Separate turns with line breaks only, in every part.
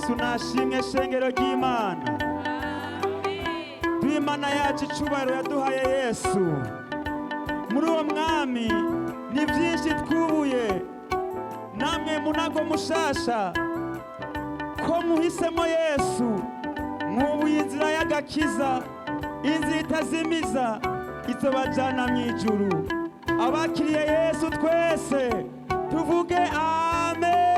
Yesu nashimwe shengero ry'Imana. Imana yacu icubahiro yaduhaye Yesu. Muri uwo mwami ni byinshi twubuye, namwe munago mushasha ko muhisemo Yesu, mwubuye inzira y'agakiza, inzira itazimiza izobajana mw'ijuru. Abakiriye Yesu twese tuvuge amen.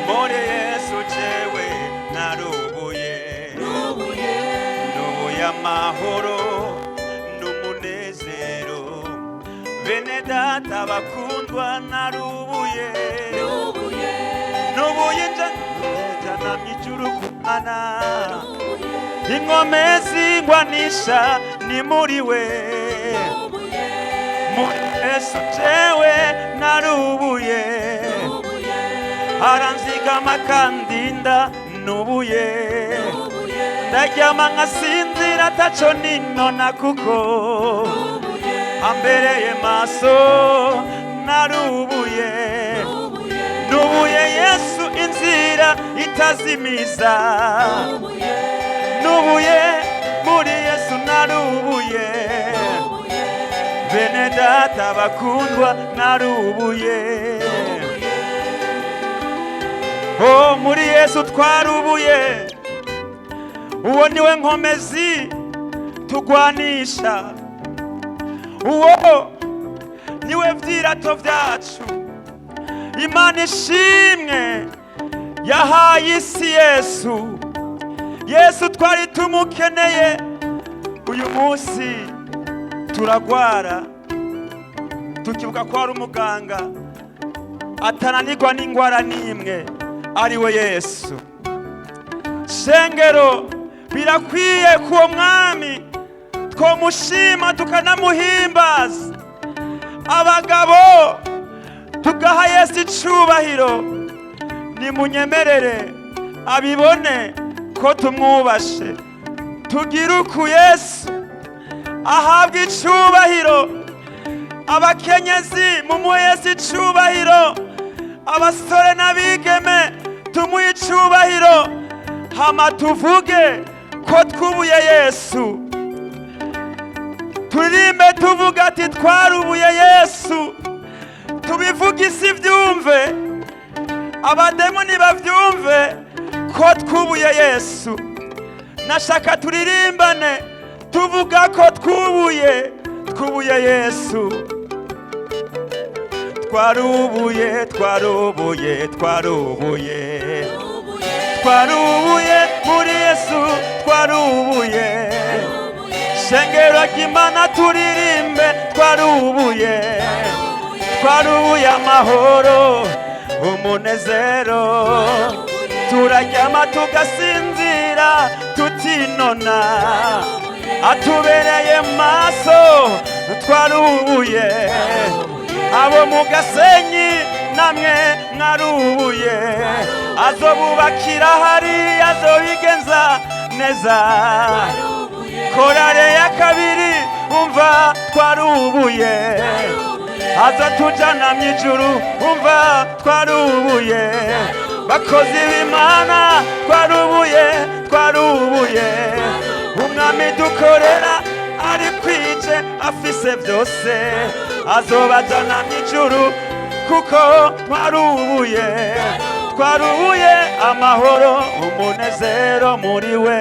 More Yesu jewe narubuye, nubuye amahoro n'umunezero. Bene data bakundwa narubuye, nubuye njana mw'ijuru kumana. Inkomezi ngwanisha ni muri we, muri Yesu jewe narubuye. Aranzigama kandinda nubuye, ndaryama nkasinzira ataco ninona kuko ambereye maso narubuye. Nubuye Yesu inzira itazimiza, nubuye muri Yesu narubuye. Bene data bakundwa narubuye. Oh, muri Yesu twarubuye, uwo niwe nkomezi tugwanisha, uwo niwe vyirato vyacu. Imana ishimwe yahaye isi Yesu. Yesu twari tumukeneye, uyu munsi turagwara tukivuga ko ari umuganga atananirwa n'ingwara n'imwe, ari we Yesu. Shengero birakwiye kuwo mwami twomushima tukanamuhimbaza. Abagabo tugaha Yesu icubahiro, nimunyemerere abibone ko tumwubashe. Tugira uku Yesu ahabwa icubahiro. Abakenyezi mumuhe Yesu icubahiro, abasore n'abigeme tumuhe icubahiro. Hama tuvuge ko twubuye Yesu, turirimbe tuvuga ati twarubuye Yesu. Tubivuge isi vyumve, abademoni bavyumve ko twubuye Yesu. Nashaka turirimbane tuvuga ko twubuye Yesu. Twarubuye, twarubuye, twarubuye, twarubuye muri Yesu, twarubuye. Shengero ry'Imana turirimbe twarubuye, twarubuye amahoro, umunezero. Turaryama tugasinzira tutinona, atubereye maso twarubuye. Abo mu Gasenyi namwe mwarubuye, azobubakira hari azobigenza neza. Korale ya kabiri umva twarubuye, azotujana mw'ijuru umva twarubuye. Bakozi b'Imana twarubuye, twarubuye. umwami dukorera ari kwije afise byose azobajana mw'ijuru kuko twarubuye amahoro umunezero muri we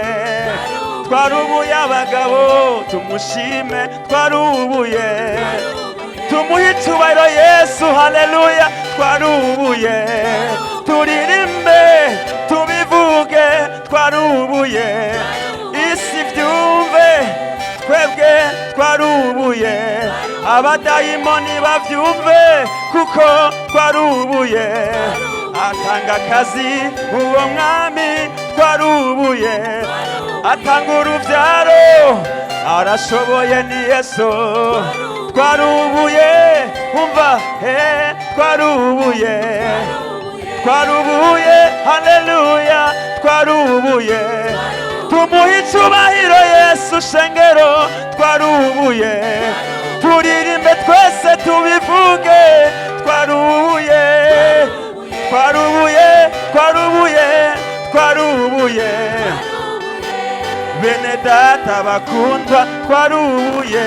twarubuye abagabo tumushime twarubuye tumuhe icyubahiro Yesu haleluya twarubuye turirimbe tubivuge twarubuye isi byumve twebwe twarubuye abadayimoni bavyumve kuko twarubuye atanga akazi uwo mwami twarubuye atanga uruvyaro arashoboye ni Yesu twarubuye umva twarubuye haleluya twarubuye tumuhe icyubahiro Yesu shengero twarubuye turirimbe twese tubivuge twarubuye bene data bakundwa twarubuye